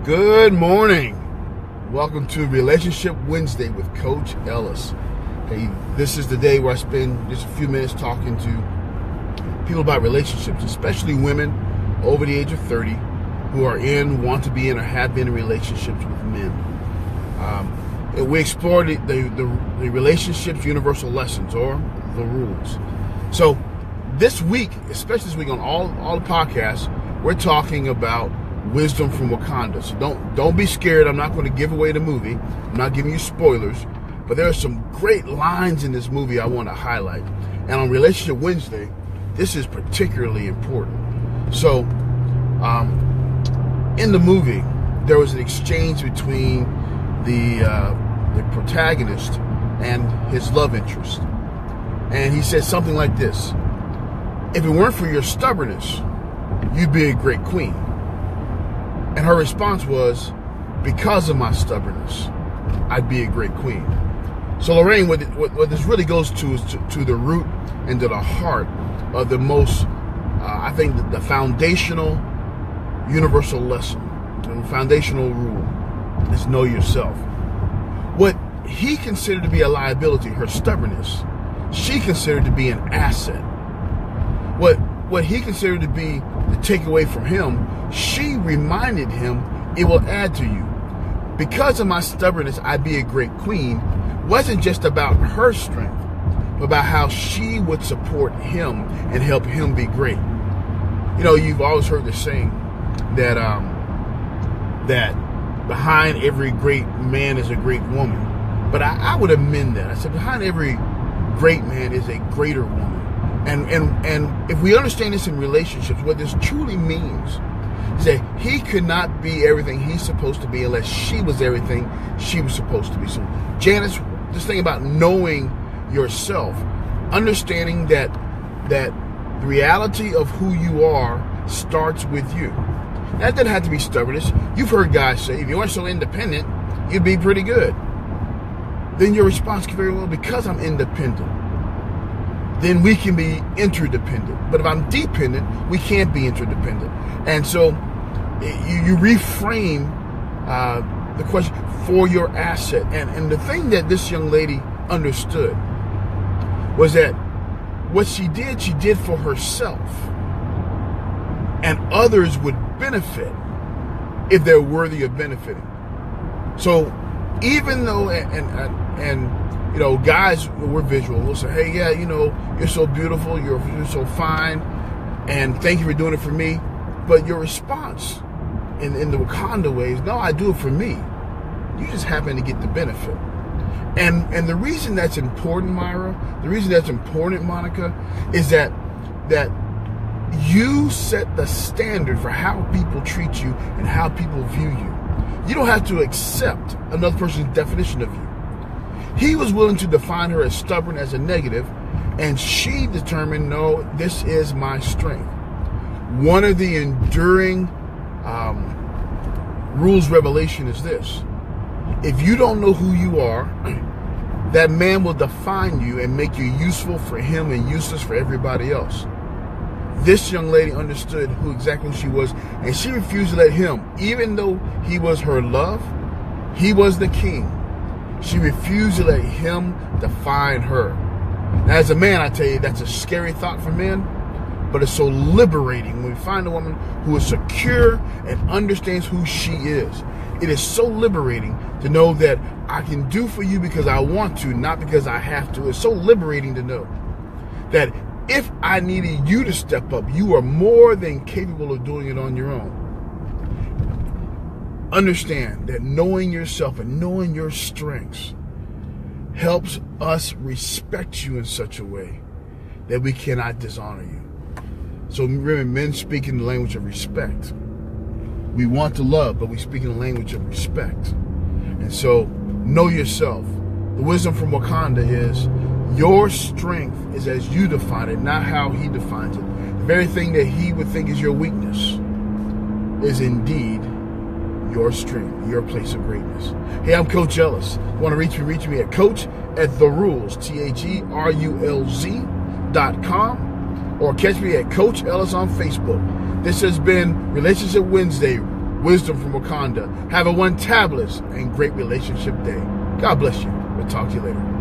Good morning. Welcome to Relationship Wednesday with Coach Ellis. Hey, this is the day where I spend just a few minutes talking to people about relationships, especially women over the age of 30 who are in, want to be in, or have been in relationships with men. We explore the relationships Universal Lessonz, or the rules. So this week, especially this week on all the podcasts, we're talking about wisdom from Wakanda. So don't be scared. I'm not going to give away the movie. I'm not giving you spoilers, but there are some great lines in this movie I want to highlight. And on Relationship Wednesday, this is particularly important. So in the movie, there was an exchange between the protagonist and his love interest. And he said something like this: "If it weren't for your stubbornness, you'd be a great queen." And her response was, "Because of my stubbornness, I'd be a great queen." So Lorraine, what this really goes to is to the root and to the heart of the most, I think, the foundational universal lesson, the foundational rule is know yourself. What he considered to be a liability, her stubbornness, she considered to be an asset. What he considered to be the takeaway from him, she reminded him, it will add to you. Because of my stubbornness, I'd be a great queen, wasn't just about her strength, but about how she would support him and help him be great. You know, you've always heard the saying that that behind every great man is a great woman. But I would amend that. I said behind every great man is a greater woman. And if we understand this in relationships, what this truly means is that he could not be everything he's supposed to be unless she was everything she was supposed to be. So Janice, this thing about knowing yourself, understanding that the reality of who you are starts with you. That doesn't have to be stubbornness. You've heard guys say, if you weren't so independent, you'd be pretty good. Then your response could very well, because I'm independent, then we can be interdependent. But if I'm dependent, we can't be interdependent. And so you reframe the question for your asset. And the thing that this young lady understood was that what she did for herself. And others would benefit if they're worthy of benefiting. So even though, and you know, guys, we're visual. We'll say, hey, yeah, you know, you're so beautiful, you're so fine, and thank you for doing it for me. But your response in the Wakanda way is, no, I do it for me. You just happen to get the benefit. And the reason that's important, Myra, the reason that's important, Monica, is that you set the standard for how people treat you and how people view you. You don't have to accept another person's definition of you. He was willing to define her as stubborn as a negative, and she determined, no, this is my strength. One of the enduring rules revelation is this: if you don't know who you are, that man will define you and make you useful for him and useless for everybody else. This young lady understood who exactly she was, and she refused to let him, even though he was her love, he was the king. She refused to let him define her. Now, as a man, I tell you, that's a scary thought for men, but it's so liberating when we find a woman who is secure and understands who she is. It is so liberating to know that I can do for you because I want to, not because I have to. It's so liberating to know that if I needed you to step up, you are more than capable of doing it on your own. Understand that knowing yourself and knowing your strengths helps us respect you in such a way that we cannot dishonor you. So remember, men speak in the language of respect. We want to love, but we speak in the language of respect. And so know yourself. The wisdom from Wakanda is your strength is as you define it, not how he defines it. The very thing that he would think is your weakness is indeed your strength, your place of greatness. Hey, I'm Coach Ellis. Want to reach me at coach@therulz, THERULZ.com, or catch me at Coach Ellis on Facebook. This has been Relationship Wednesday, wisdom from Wakanda. Have a one tablets and great relationship day. God bless you. We'll talk to you later.